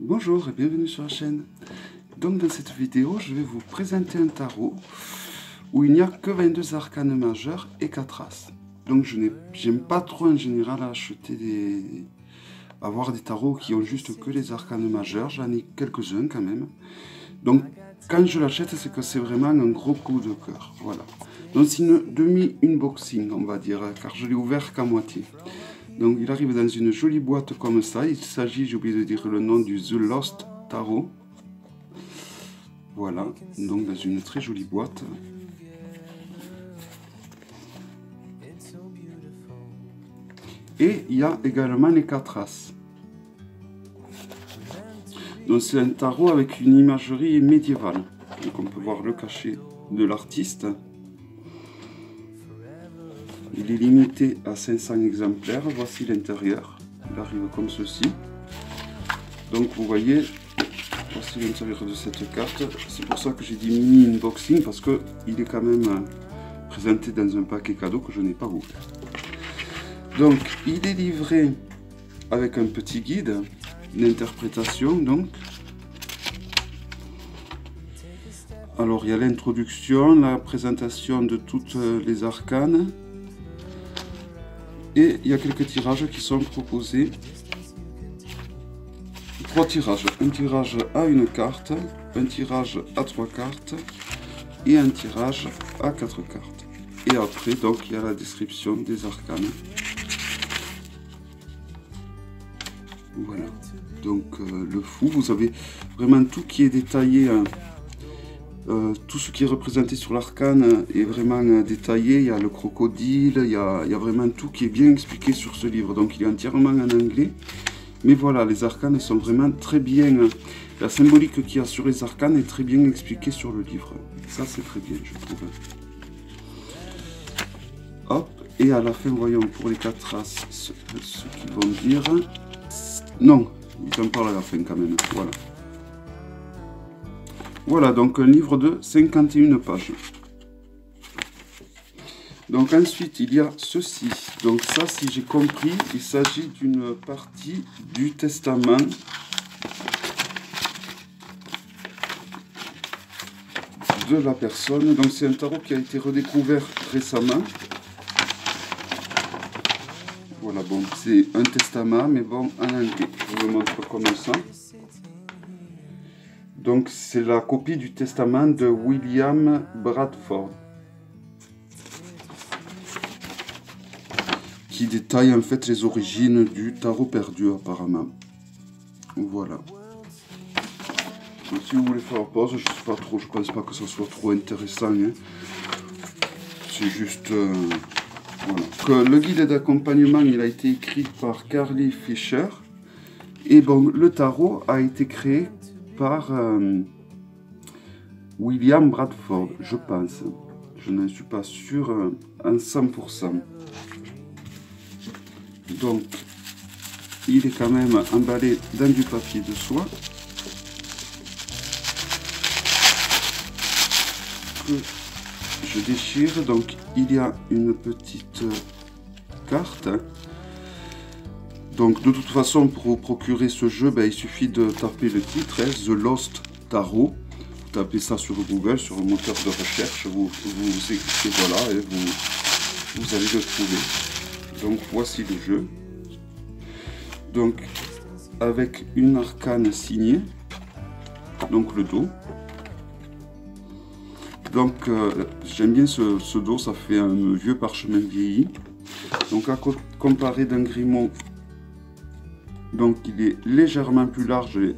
Bonjour et bienvenue sur la chaîne. Donc dans cette vidéo, je vais vous présenter un tarot où il n'y a que 22 arcanes majeures et 4 as. Donc j'aime pas trop en général avoir des tarots qui ont juste que les arcanes majeures, j'en ai quelques-uns quand même. Donc quand je l'achète, c'est que c'est vraiment un gros coup de cœur. Voilà. Donc c'est une demi-unboxing, on va dire, car je l'ai ouvert qu'à moitié. Donc il arrive dans une jolie boîte comme ça. Il s'agit, j'ai oublié de dire le nom, du The Lost Tarot. Voilà, donc dans une très jolie boîte. Et il y a également les 4 as. Donc c'est un tarot avec une imagerie médiévale. Donc on peut voir le cachet de l'artiste. Il est limité à 500 exemplaires. Voici l'intérieur. Il arrive comme ceci. Donc vous voyez, voici l'intérieur de cette carte. C'est pour ça que j'ai dit mini unboxing, parce qu'il est quand même présenté dans un paquet cadeau que je n'ai pas ouvert. Donc il est livré avec un petit guide d'interprétation. Donc alors il y a l'introduction, la présentation de toutes les arcanes. Et il y a quelques tirages qui sont proposés. 3 tirages. Un tirage à une carte, un tirage à 3 cartes et un tirage à 4 cartes. Et après, donc, il y a la description des arcanes. Voilà. Donc, le fou, vous avez vraiment tout qui est détaillé. Tout ce qui est représenté sur l'arcane est vraiment détaillé. Il y a le crocodile, il y a vraiment tout qui est bien expliqué sur ce livre. Donc il est entièrement en anglais. Mais voilà, les arcanes sont vraiment très bien. La symbolique qu'il y a sur les arcanes est très bien expliquée sur le livre. Ça c'est très bien, je trouve. Hop, et à la fin, voyons pour les 4 as ce qu'ils vont dire. Non, ils en parlent à la fin quand même. Voilà. Voilà, donc un livre de 51 pages. Donc ensuite, il y a ceci. Donc ça, si j'ai compris, il s'agit d'une partie du testament de la personne. Donc c'est un tarot qui a été redécouvert récemment. Voilà, bon, c'est un testament, mais bon, en anglais. Je vous le montre comme ça. Donc c'est la copie du testament de William Bradford, qui détaille en fait les origines du tarot perdu apparemment. Voilà. Donc, si vous voulez faire pause, je sais pas trop, je pense pas que ça soit trop intéressant. Hein. C'est juste voilà. Que le guide d'accompagnement, il a été écrit par Carly Fisher. Et bon, le tarot a été créé par William Bradford, je pense. Je n'en suis pas sûr à 100%. Donc, il est quand même emballé dans du papier de soie. Que je déchire. Donc, il y a une petite carte. Donc, de toute façon, pour vous procurer ce jeu, ben, il suffit de taper le titre, hein, The Lost Tarot. Vous tapez ça sur Google, sur le moteur de recherche. Vous écrivez voilà et vous allez le trouver. Donc, voici le jeu. Donc, avec une arcane signée, donc le dos. Donc, j'aime bien ce dos, ça fait un vieux parchemin vieilli. Donc, à comparer d'un Grimaud, donc il est légèrement plus large et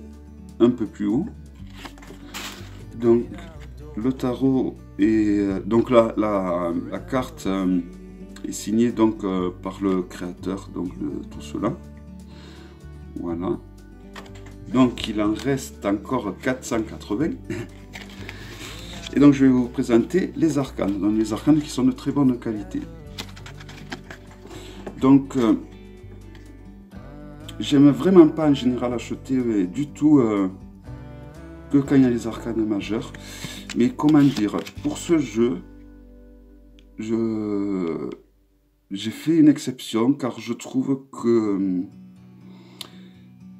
un peu plus haut. Donc, le tarot est donc la carte est signée donc par le créateur donc de tout cela. Voilà. Donc il en reste encore 480. Et donc je vais vous présenter les arcanes. Donc les arcanes qui sont de très bonne qualité. Donc j'aime vraiment pas en général acheter du tout que quand il y a les arcanes majeures. Mais comment dire, pour ce jeu, j'ai fait une exception car je trouve que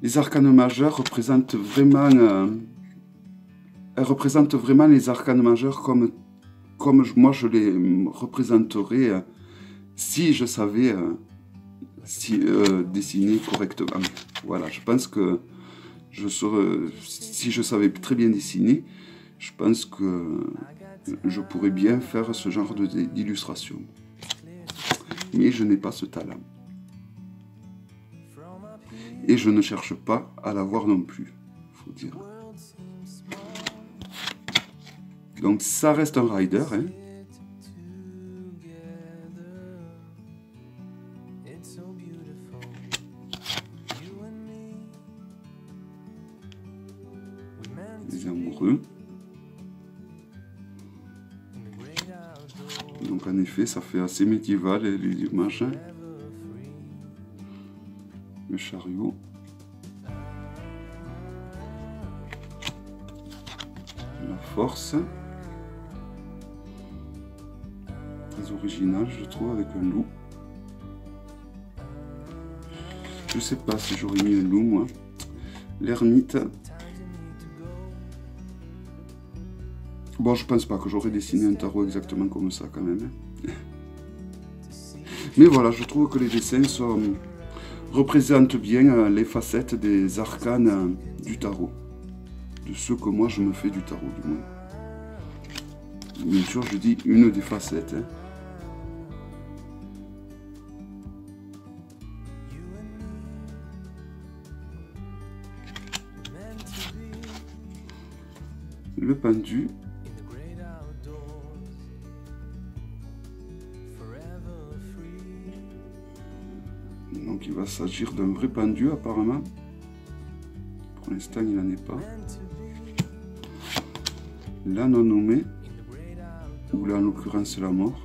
les arcanes majeures représentent vraiment... elles représentent vraiment les arcanes majeures comme moi je les représenterais si je savais dessiner correctement. Voilà, je pense que si je savais très bien dessiner, je pense que je pourrais bien faire ce genre d'illustration. Mais je n'ai pas ce talent. Et je ne cherche pas à l'avoir non plus, faut dire. Donc ça reste un rider, hein. Les amoureux. Donc en effet, ça fait assez médiéval les images. Le chariot. La force. Très original, je trouve, avec un loup. Je sais pas si j'aurais mis un loup, moi. L'ermite. Bon, je pense pas que j'aurais dessiné un tarot exactement comme ça, quand même. Mais voilà, je trouve que les dessins représentent bien les facettes des arcanes du tarot. De ce que moi, je me fais du tarot, du moins. Bien sûr, je dis une des facettes. Hein. Le pendu. Donc il va s'agir d'un vrai pendu apparemment. Pour l'instant il n'en est pas. La non nommée. Ou là en l'occurrence la mort.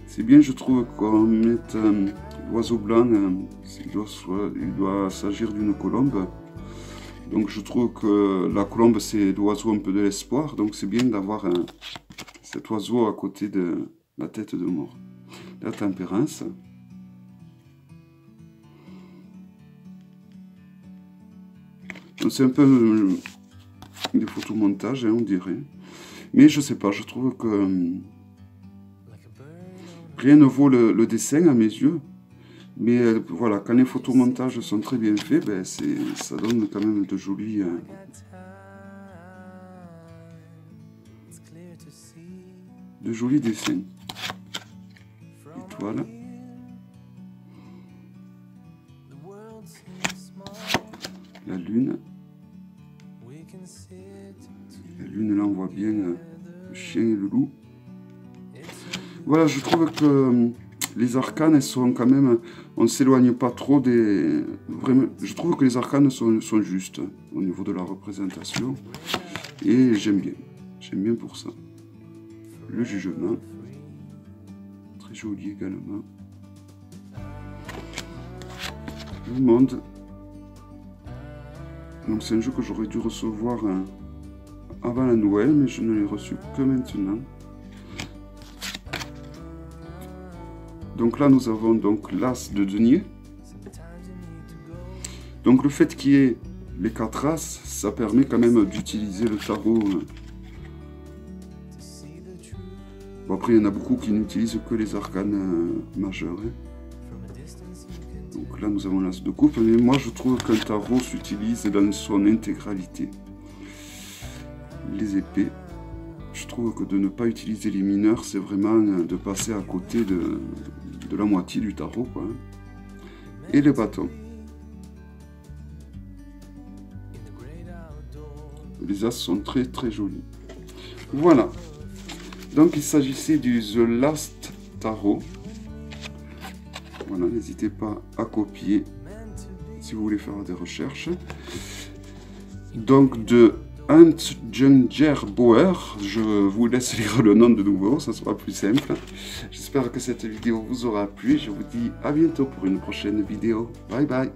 C'est bien, je trouve qu'on mette l'oiseau blanc, il doit s'agir d'une colombe. Donc je trouve que la colombe c'est l'oiseau un peu de l'espoir, donc c'est bien d'avoir cet oiseau à côté de la tête de mort. La tempérance. C'est un peu des photomontages, hein, on dirait. Mais je sais pas, je trouve que rien ne vaut le dessin à mes yeux. Mais voilà, quand les photomontages sont très bien faits, ben ça donne quand même de jolis dessins. Étoile. La lune. La lune, là, on voit bien le chien et le loup. Voilà, je trouve que les arcanes, elles sont quand même... On ne s'éloigne pas trop des... Vraiment, je trouve que les arcanes sont justes au niveau de la représentation. Et j'aime bien. J'aime bien pour ça. Le jugement. Très joli également. Le monde. Donc c'est un jeu que j'aurais dû recevoir avant la Noël, mais je ne l'ai reçu que maintenant. Donc là nous avons donc l'as de denier. Donc le fait qu'il y ait les 4 as, ça permet quand même d'utiliser le tarot. Bon, après il y en a beaucoup qui n'utilisent que les arcanes majeurs. Hein. Donc là nous avons l'as de coupe, mais moi je trouve qu'un tarot s'utilise dans son intégralité. Les épées. Je trouve que de ne pas utiliser les mineurs, c'est vraiment de passer à côté de la moitié du tarot, quoi. Et les bâtons. Les as sont très très jolis. Voilà. Donc il s'agissait du The Last Tarot. Voilà, n'hésitez pas à copier si vous voulez faire des recherches. Donc de Hans Jungerbauer, je vous laisse lire le nom de nouveau, ça sera plus simple. J'espère que cette vidéo vous aura plu. Je vous dis à bientôt pour une prochaine vidéo. Bye bye.